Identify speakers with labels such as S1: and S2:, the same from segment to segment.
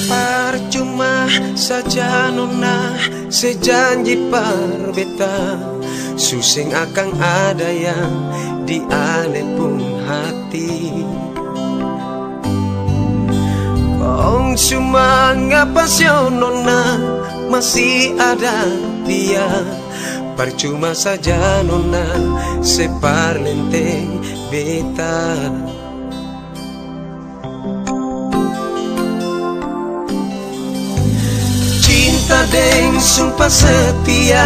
S1: Percuma saja nona sejanji perbeta, suseng akan ada yang di ale pun hati. Kong cuma ngapa sih nona masih ada dia. Percuma saja nona separlenteng beta. Cinta deng sumpah setia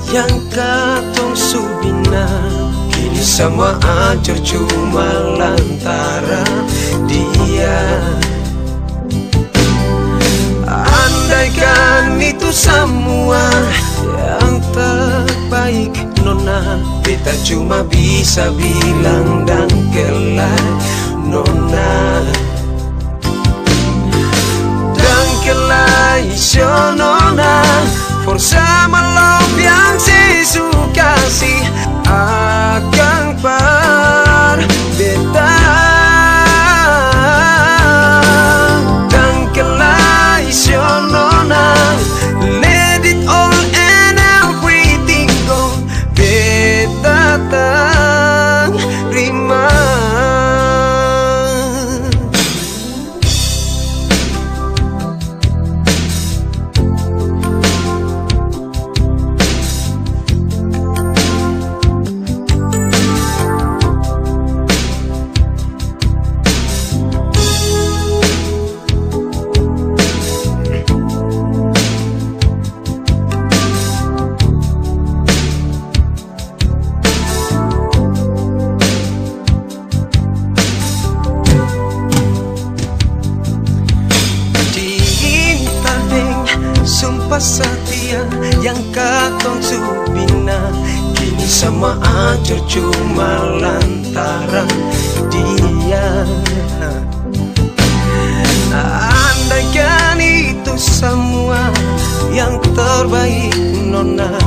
S1: yang katong subina, kini semua hancur cuma lantaran dia. Andaikan itu semua yang terbaik nona, beta cuma bisa bilang dan kelai nona. Dan kelai nona, forza malam yang sesuka kasih akan par beta. Dan kelai nona, let it all and everything go, beta terima. Sumpah setia yang katong subina, kini semua hancur cuma lantaran dia. Andaikan itu semua yang terbaik nona,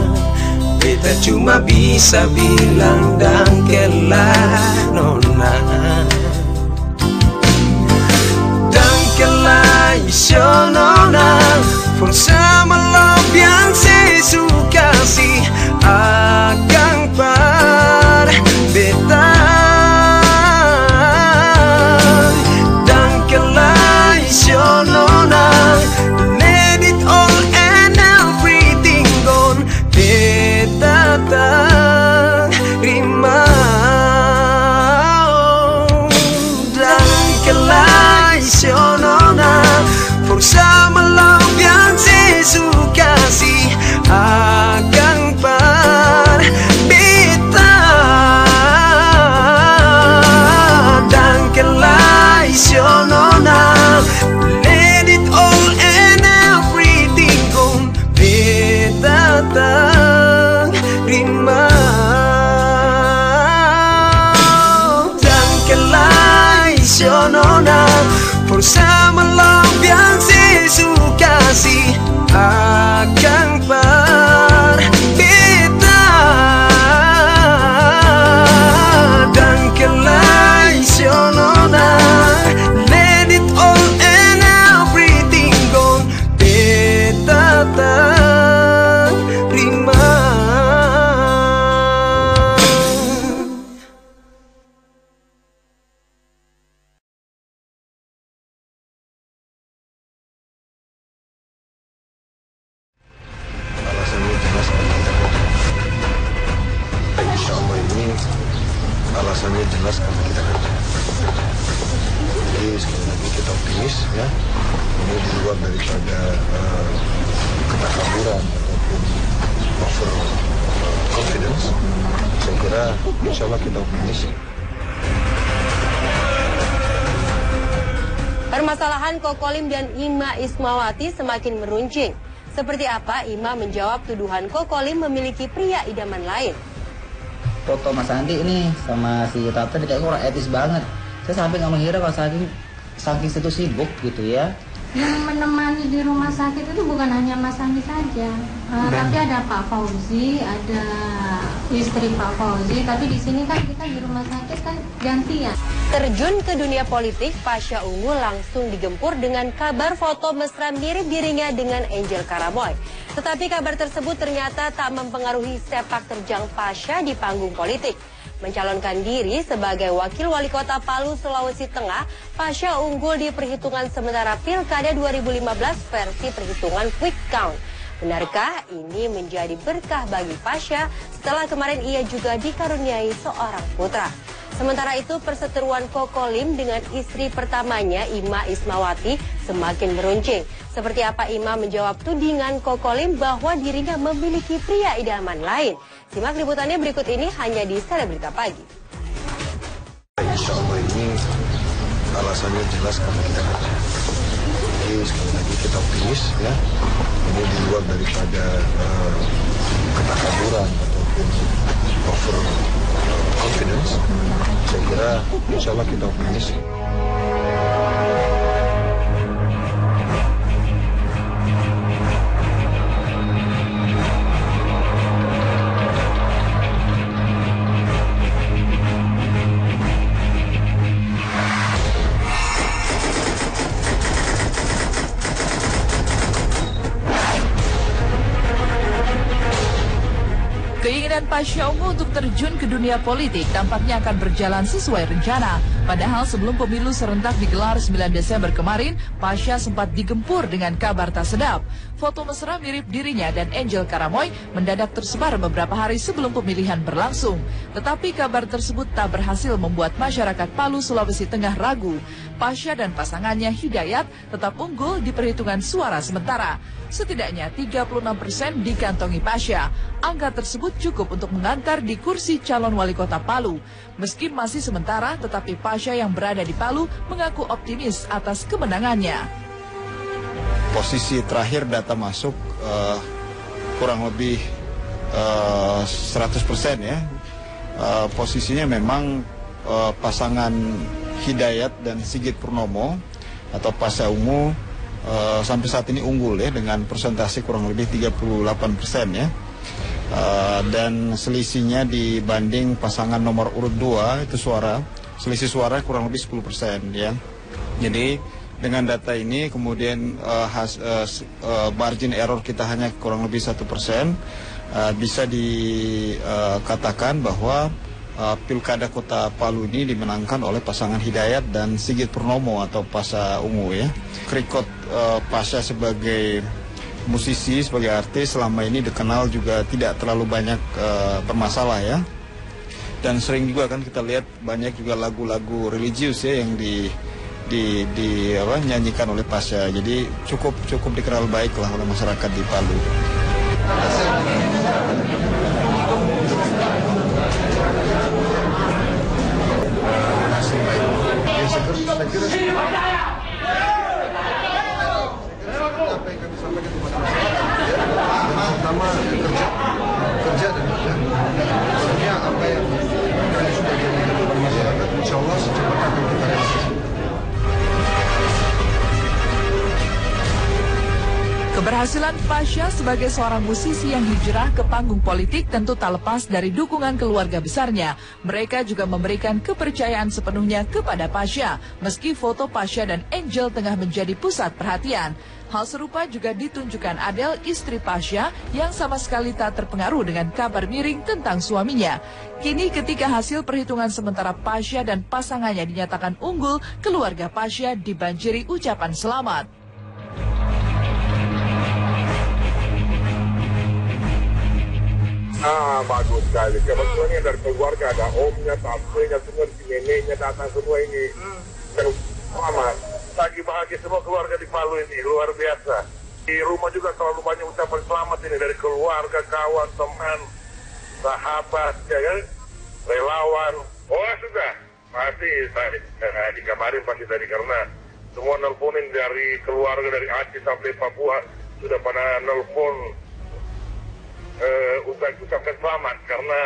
S1: beta cuma bisa bilang dan kelai nona. Dan kelai nona, forza malam yang sesuka kasih akan par beta. Dan kelai nona, let it all and everything gone, beta terima. Dan kelai nona, forza malam yang sesuka kasih akan par beta. Dan kelai nona, let it all and everything gone, beta terima. Dan kelai nona, forza malam yang sesuka kasih akan par beta. Dan kelai nona, let it all and everything gone, beta terima.
S2: Alasannya jelas karena kita kerja. Jadi sekali lagi kita optimis ya. Ini di luar daripada ketakaburan ataupun over confidence. Saya kira insya Allah kita optimis.
S3: Permasalahan Kokolim dan Ima Ismawati semakin meruncing. Seperti apa Ima menjawab tuduhan Kokolim memiliki pria idaman lain?
S4: Foto Mas Andi ini sama si Tata kayaknya kurang etis banget. Saya sampai nggak mengira kalau saking situ sibuk gitu ya.
S5: Yang menemani di rumah sakit itu bukan hanya Mas Andi saja, tapi ada Pak Fauzi, ada istri Pak Fauzi. Tapi di sini kan kita di rumah sakit kan gantian.
S3: Terjun ke dunia politik, Pasha Ungu langsung digempur dengan kabar foto mesra mirip dirinya dengan Angel Karamoy. Tetapi kabar tersebut ternyata tak mempengaruhi sepak terjang Pasha di panggung politik. Mencalonkan diri sebagai wakil wali kota Palu, Sulawesi Tengah, Pasha unggul di perhitungan sementara Pilkada 2015 versi perhitungan quick count. Benarkah ini menjadi berkah bagi Pasha setelah kemarin ia juga dikaruniai seorang putra? Sementara itu perseteruan Kokolim dengan istri pertamanya Ima Ismawati semakin meruncing. Seperti apa Ima menjawab tudingan Kokolim bahwa dirinya memiliki pria idaman lain? Simak liputannya berikut ini hanya di Selebrita Pagi.
S2: Insya Allah ini alasannya jelas karena kita kerja. Jadi sekali lagi kita optimis ya. Ini di luar daripada ketakaburan ataupun over confidence. Saya kira insya Allah kita optimis.
S6: Keinginan Pasha Ungu untuk terjun ke dunia politik tampaknya akan berjalan sesuai rencana. Padahal sebelum pemilu serentak digelar 9 Desember kemarin, Pasha sempat digempur dengan kabar tak sedap. Foto mesra mirip dirinya dan Angel Karamoy mendadak tersebar beberapa hari sebelum pemilihan berlangsung. Tetapi kabar tersebut tak berhasil membuat masyarakat Palu, Sulawesi Tengah ragu. Pasha dan pasangannya Hidayat tetap unggul di perhitungan suara sementara. Setidaknya 36% dikantongi Pasha. Angka tersebut cukup untuk mengantar di kursi calon wali kota Palu. Meski masih sementara, tetapi Pasha yang berada di Palu mengaku optimis atas kemenangannya.
S7: Posisi terakhir data masuk kurang lebih 100% ya. Posisinya memang pasangan Hidayat dan Sigit Purnomo atau Pasha Ungu sampai saat ini unggul ya dengan persentase kurang lebih 38% ya. Dan selisihnya dibanding pasangan nomor urut 2 itu selisih suara kurang lebih 10% ya. Jadi dengan data ini kemudian margin error kita hanya kurang lebih 1%, bisa dikatakan bahwa Pilkada Kota Palu ini dimenangkan oleh pasangan Hidayat dan Sigit Purnomo atau Pasha Ungu ya. Record Pasha sebagai musisi, sebagai artis selama ini dikenal juga tidak terlalu banyak bermasalah ya. Dan sering juga kan kita lihat banyak juga lagu-lagu religius ya yang nyanyikan oleh Pasha. Jadi cukup dikenal baik lah oleh masyarakat di Palu.
S2: Saya kira apa yang kami sampaikan kepada masyarakat ya, pertama kerja dan tentunya apa yang kami sudah janjikan kepada masyarakat, insya Allah secepatnya akan kita realisasi.
S6: Keberhasilan Pasha sebagai seorang musisi yang hijrah ke panggung politik tentu tak lepas dari dukungan keluarga besarnya. Mereka juga memberikan kepercayaan sepenuhnya kepada Pasha, meski foto Pasha dan Angel tengah menjadi pusat perhatian. Hal serupa juga ditunjukkan Adele, istri Pasha, yang sama sekali tak terpengaruh dengan kabar miring tentang suaminya. Kini ketika hasil perhitungan sementara Pasha dan pasangannya dinyatakan unggul, keluarga Pasha dibanjiri ucapan selamat.
S8: Bagus sekali. Kebetulannya dari keluarga ada omnya, tantenya, semua neneknya datang semua ini. Selamat. Lagi bahagia semua keluarga di Palu ini, luar biasa. Di rumah juga terlalu banyak ucapan selamat ini dari keluarga, kawan, teman, sahabat, ya kan? Relawan. Oh sudah, pasti tadi dikabarin pasti tadi karena semua nelponin dari keluarga dari Aceh sampai Papua sudah pada nelpon. Ucapkan selamat karena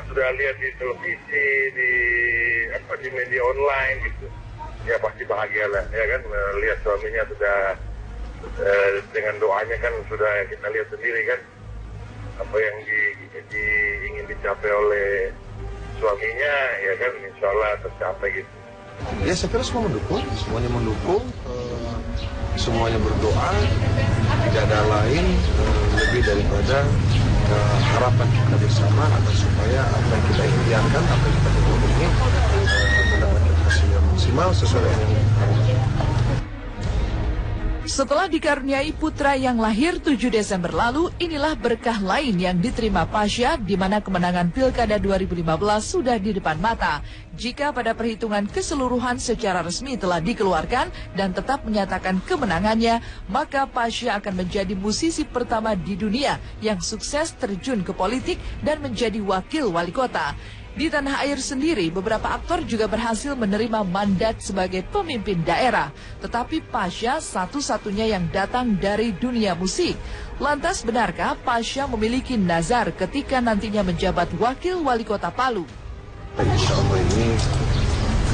S8: sudah lihat di televisi, di media online gitu. ya pasti bahagia lah, ya kan, lihat suaminya sudah dengan doanya kan sudah kita lihat sendiri kan apa yang ingin dicapai oleh suaminya, ya kan, insya Allah tercapai gitu.
S2: Ya saya kira semua mendukung, semuanya mendukung, semuanya berdoa, tidak ada lain lebih daripada harapan kita bersama agar supaya apa yang kita impiankan, apa yang kita ini mendapatkan hasil yang maksimal sesuai dengan yang kita.
S6: Setelah dikaruniai putra yang lahir 7 Desember lalu, inilah berkah lain yang diterima Pasha, di mana kemenangan Pilkada 2015 sudah di depan mata. Jika pada perhitungan keseluruhan secara resmi telah dikeluarkan dan tetap menyatakan kemenangannya, maka Pasha akan menjadi musisi pertama di dunia yang sukses terjun ke politik dan menjadi wakil wali kota. Di tanah air sendiri, beberapa aktor juga berhasil menerima mandat sebagai pemimpin daerah. Tetapi Pasha satu-satunya yang datang dari dunia musik. Lantas benarkah Pasha memiliki nazar ketika nantinya menjabat wakil wali kota Palu?
S2: Insya Allah ini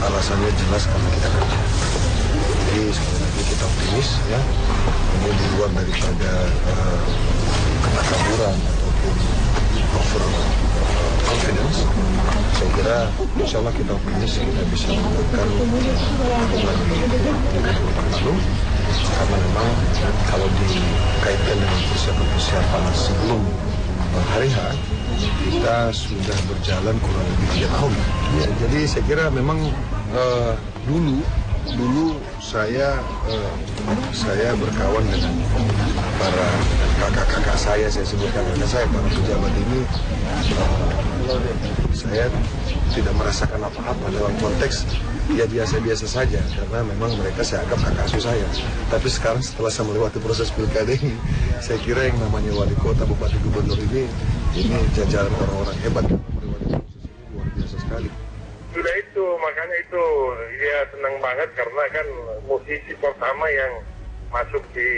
S2: alasannya jelas karena kita kerja. Jadi sekali lagi kita optimis ya. Ini di luar daripada ketakaburan ataupun over confidence. Saya kira insya Allah kita optimis kita bisa melakukan hubungan di tingkat Palu. Karena memang kalau dikaitkan dengan persiapan sebelum hari H, kita sudah berjalan kurang lebih 3 tahun. Ya, jadi saya kira memang dulu saya berkawan dengan para kakak-kakak saya sebutkan kakak saya, para pejabat ini, saya tidak merasakan apa-apa dalam konteks ya biasa-biasa saja, karena memang mereka saya anggap kakak asuh saya. Tapi sekarang setelah saya melewati proses pilkada ini, saya kira yang namanya wali kota, bupati, gubernur ini jajaran orang-orang hebat yang melewati proses ini luar biasa sekali.
S8: Sudah itu, makanya itu dia senang banget karena kan musisi pertama yang masuk di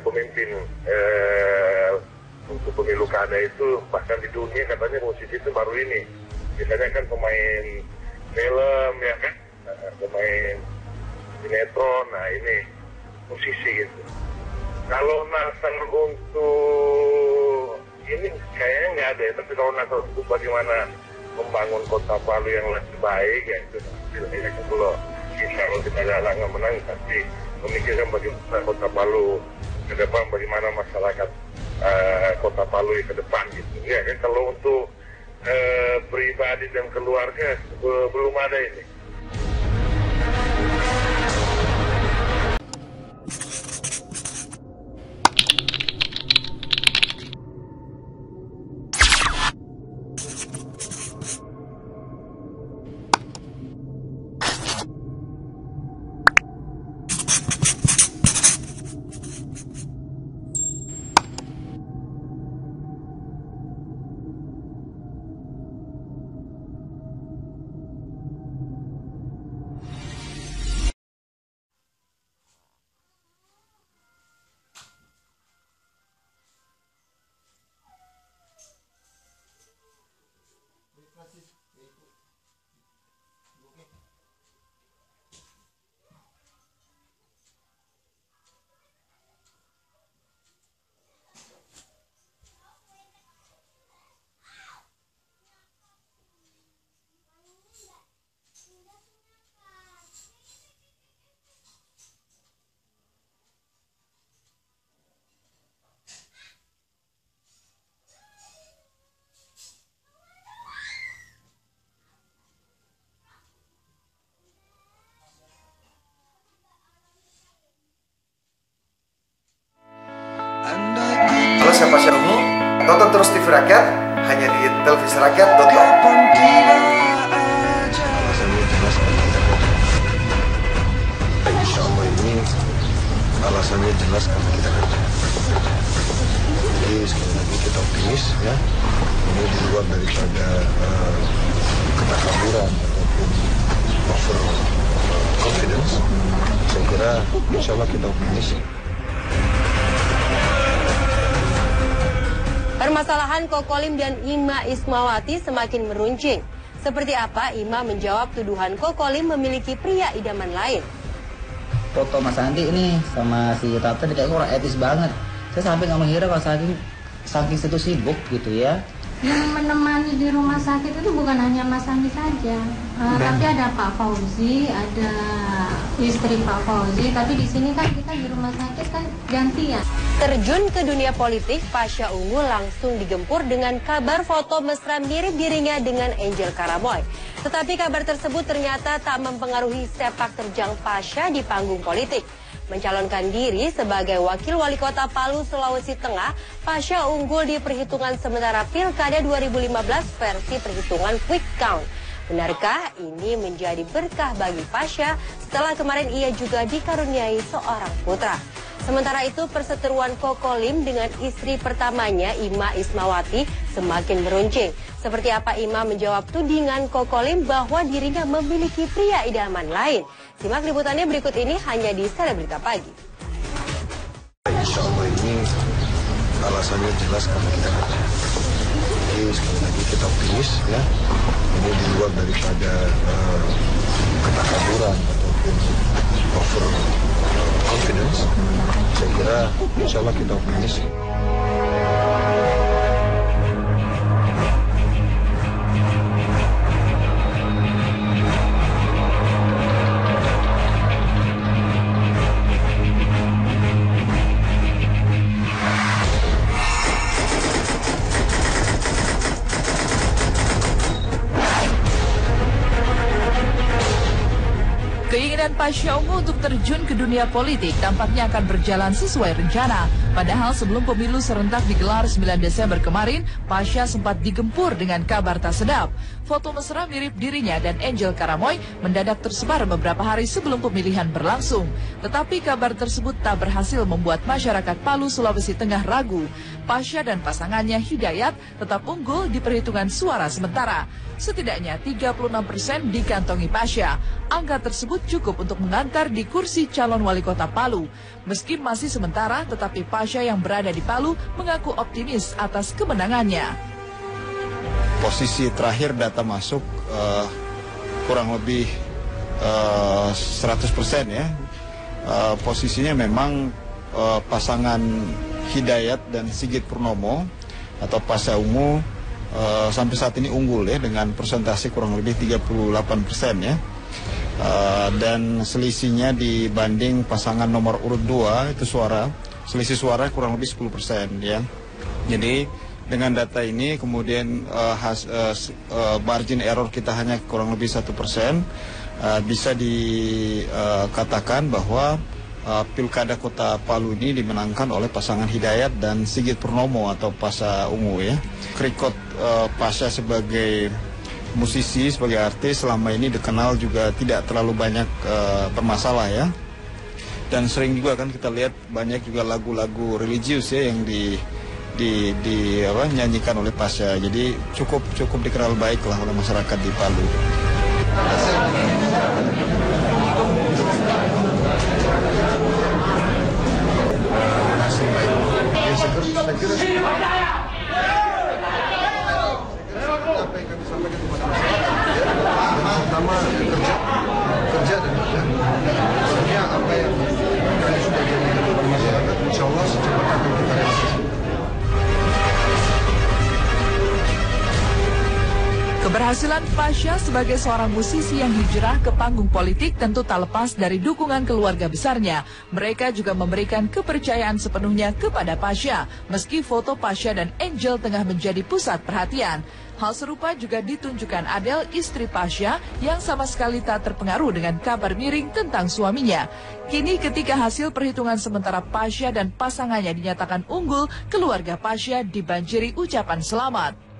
S8: pemimpin untuk pemilu kada itu, bahkan di dunia katanya musisi itu baru ini. Biasanya kan pemain film ya kan, pemain sinetron, nah ini musisi gitu. Kalau nazar untuk ini kayaknya nggak ada ya, tapi kalau nazar untuk bagaimana membangun kota Palu yang lebih baik ya itu ya kan, kalau insya Allah kita nggak menang, tapi memikirkan bagaimana kota Palu ke depan, bagaimana masyarakat kota Palu ke depan gitu ya kan. Kalau untuk pribadi dan keluarga belum ada ini.
S2: Halo, saya Pasha Ungu. Tonton terus TV Rakyat hanya di televisi-rakyat.com. Alasannya jelas karena kita kerja. Insya Allah ini alasannya jelas karena kita kerja. Jadi sekali lagi kita optimis ya. Ini di luar daripada ketakaburan ataupun over confidence. Saya kira insya Allah kita optimis.
S3: Permasalahan Kokolim dan Ima Ismawati semakin meruncing. Seperti apa Ima menjawab tuduhan Kokolim memiliki pria idaman lain?
S4: Foto Mas Andi ini sama si Tata kayak kurang etis banget. Saya sampai nggak mengira kalau saking situ sibuk gitu ya.
S5: Yang menemani di rumah sakit itu bukan hanya Mas Andi saja, tapi ada Pak Fauzi, ada istri Pak Fauzi. Tapi di sini kan kita di rumah sakit kan gantian.
S3: Terjun ke dunia politik, Pasha Ungu langsung digempur dengan kabar foto mesra mirip dirinya dengan Angel Karamoy. Tetapi kabar tersebut ternyata tak mempengaruhi sepak terjang Pasha di panggung politik. Mencalonkan diri sebagai wakil wali kota Palu, Sulawesi Tengah, Pasha unggul di perhitungan sementara Pilkada 2015 versi perhitungan quick count. Benarkah ini menjadi berkah bagi Pasha setelah kemarin ia juga dikaruniai seorang putra? Sementara itu perseteruan Kokolim dengan istri pertamanya Ima Ismawati semakin meruncing. Seperti apa Ima menjawab tudingan Kokolim bahwa dirinya memiliki pria idaman lain? Simak liputannya berikut ini hanya di Selebrita Pagi.
S2: Insya Allah ini alasannya jelas karena kita kerja. Jadi sekali lagi kita optimis ya. Ini di luar daripada ketakaburan ataupun over confidence. Saya kira insya Allah kita optimis.
S6: Keinginan Pasha Ungu untuk terjun ke dunia politik tampaknya akan berjalan sesuai rencana. Padahal sebelum pemilu serentak digelar 9 Desember kemarin, Pasha sempat digempur dengan kabar tak sedap. Foto mesra mirip dirinya dan Angel Karamoy mendadak tersebar beberapa hari sebelum pemilihan berlangsung. Tetapi kabar tersebut tak berhasil membuat masyarakat Palu, Sulawesi Tengah ragu. Pasha dan pasangannya Hidayat tetap unggul di perhitungan suara sementara. Setidaknya 36% dikantongi Pasha. Angka tersebut cukup untuk mengantar di kursi calon wali kota Palu. Meski masih sementara, tetapi Pasha yang berada di Palu mengaku optimis atas kemenangannya.
S7: Posisi terakhir data masuk kurang lebih 100% ya. Posisinya memang pasangan Hidayat dan Sigit Purnomo atau Pasha Ungu sampai saat ini unggul ya dengan persentase kurang lebih 38% ya. Dan selisihnya dibanding pasangan nomor urut 2 itu selisih suara kurang lebih 10% ya. Jadi dengan data ini kemudian margin error kita hanya kurang lebih 1%, bisa dikatakan bahwa Pilkada Kota Palu ini dimenangkan oleh pasangan Hidayat dan Sigit Purnomo atau Pasha Ungu ya. Record Pasha sebagai musisi, sebagai artis selama ini dikenal juga tidak terlalu banyak bermasalah ya. Dan sering juga kan kita lihat banyak juga lagu-lagu religius ya yang nyanyikan oleh Pasha. Jadi cukup dikenal baik lah oleh masyarakat di Palu.
S2: Saya kira apa yang kami sampaikan kepada masyarakat, pertama kerja dan kerja. Sebenarnya apa yang kami sudah janjikan kepada masyarakat, insya Allah secepatnya akan kita realisasi.
S6: Keberhasilan Pasha sebagai seorang musisi yang hijrah ke panggung politik tentu tak lepas dari dukungan keluarga besarnya. Mereka juga memberikan kepercayaan sepenuhnya kepada Pasha, meski foto Pasha dan Angel tengah menjadi pusat perhatian. Hal serupa juga ditunjukkan Adele, istri Pasha, yang sama sekali tak terpengaruh dengan kabar miring tentang suaminya. Kini ketika hasil perhitungan sementara Pasha dan pasangannya dinyatakan unggul, keluarga Pasha dibanjiri ucapan selamat.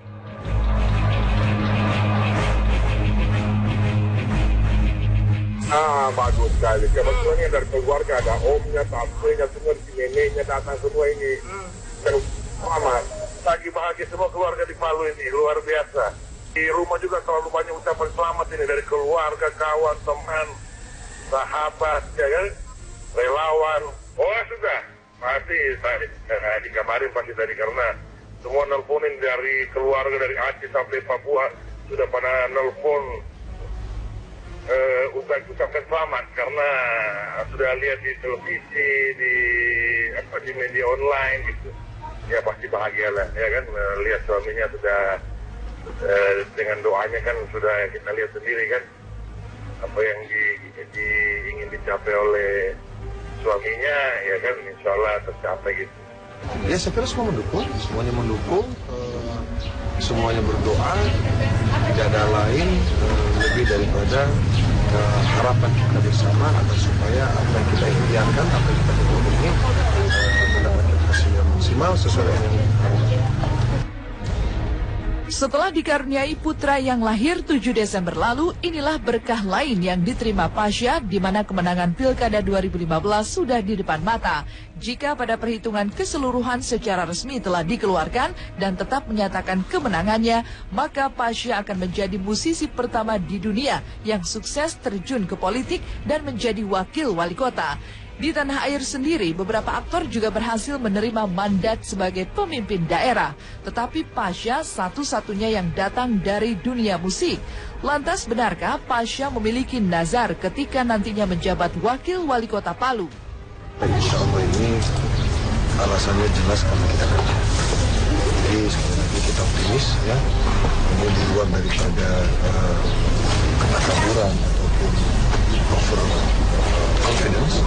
S8: Bagus sekali. Kebetulan dari keluarga ada omnya, tantenya, semua si neneknya datang semua ini. Mama, lagi bahagia semua keluarga di Palu ini, luar biasa. Di rumah juga terlalu banyak ucapan selamat ini dari keluarga, kawan, teman, sahabat, ya kan? Relawan. Oh sudah, pasti tadi dikabarin pasti tadi karena semua nelponin dari keluarga dari Aceh sampai Papua. sudah pada nelpon ucapkan selamat karena sudah lihat di televisi, di media online gitu. Ya pasti bahagia lah, ya kan, lihat suaminya sudah dengan doanya kan sudah kita lihat sendiri kan apa yang ingin dicapai oleh suaminya, ya kan, insya Allah tercapai gitu.
S2: Ya saya kira semua mendukung, semuanya mendukung, semuanya berdoa, tidak ada lain lebih daripada harapan kita bersama agar supaya apa yang kita impiankan, apa yang kita ini mendapatkan hasil yang maksimal sesuai dengan yang kita.
S6: Setelah dikaruniai putra yang lahir 7 Desember lalu, inilah berkah lain yang diterima Pasha, di mana kemenangan Pilkada 2015 sudah di depan mata. Jika pada perhitungan keseluruhan secara resmi telah dikeluarkan dan tetap menyatakan kemenangannya, maka Pasha akan menjadi musisi pertama di dunia yang sukses terjun ke politik dan menjadi wakil wali kota. Di tanah air sendiri, beberapa aktor juga berhasil menerima mandat sebagai pemimpin daerah. Tetapi Pasha satu-satunya yang datang dari dunia musik. Lantas benarkah Pasha memiliki nazar ketika nantinya menjabat wakil wali kota Palu?
S2: Insya Allah ini alasannya jelas karena kita kerja. Jadi sekali lagi kita optimis ya. Ini di luar daripada ketakaburan ataupun over confidence.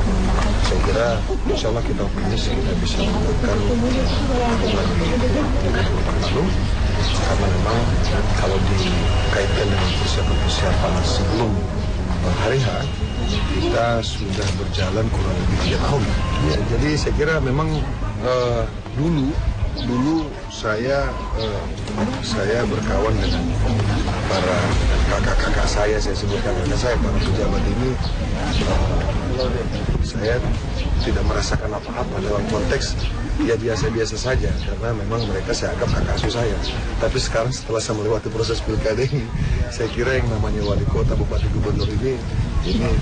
S2: Saya kira insya Allah kita optimis kita bisa melakukan hubungan di tingkat Palu. Karena memang kalau dikaitkan dengan persiapan sebelum hari H, kita sudah berjalan kurang lebih 3 tahun. Ya, jadi saya kira memang dulu saya berkawan dengan para kakak-kakak saya sebutkan kakak saya, para pejabat ini, saya tidak merasakan apa-apa dalam konteks ya biasa-biasa saja, karena memang mereka saya anggap kakak asuh saya. Tapi sekarang setelah saya melewati proses pilkada ini, saya kira yang namanya wali kota, bupati, gubernur ini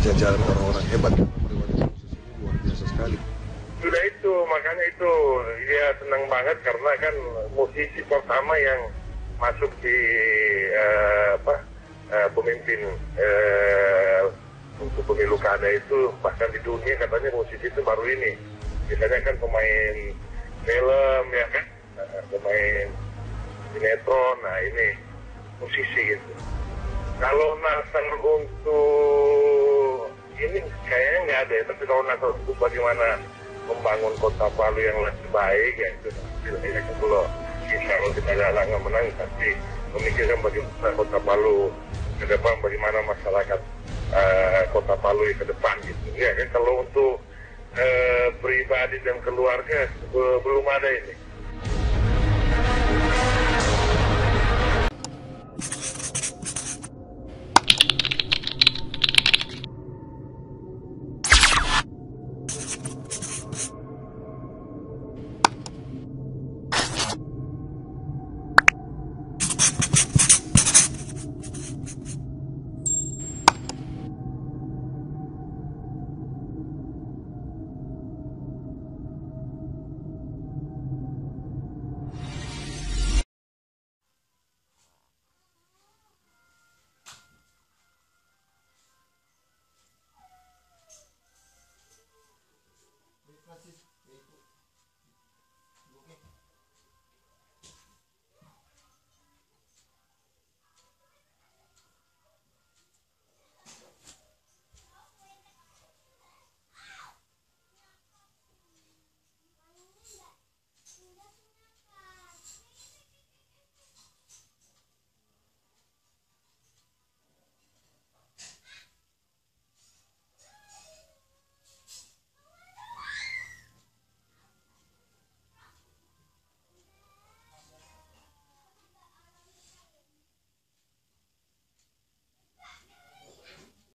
S2: jajaran orang-orang hebat yang melewati proses ini luar biasa sekali.
S8: Sudah itu, makanya itu dia senang banget karena kan musisi pertama yang masuk di pemimpin untuk pemilu kada itu, bahkan di dunia katanya musisi itu baru ini. Biasanya kan pemain film ya kan, pemain sinetron, nah ini musisi gitu. Kalau nazar untuk ini kayaknya nggak ada ya, tapi kalau nazar untuk bagaimana membangun kota Palu yang lebih baik ya itu ya kan, kalau insya Allah kita nggak menang, tapi memikirkan bagaimana kota Palu ke depan, bagaimana masyarakat kota Palu ke depan gitu ya kan. Kalau untuk pribadi dan keluarga belum ada ini.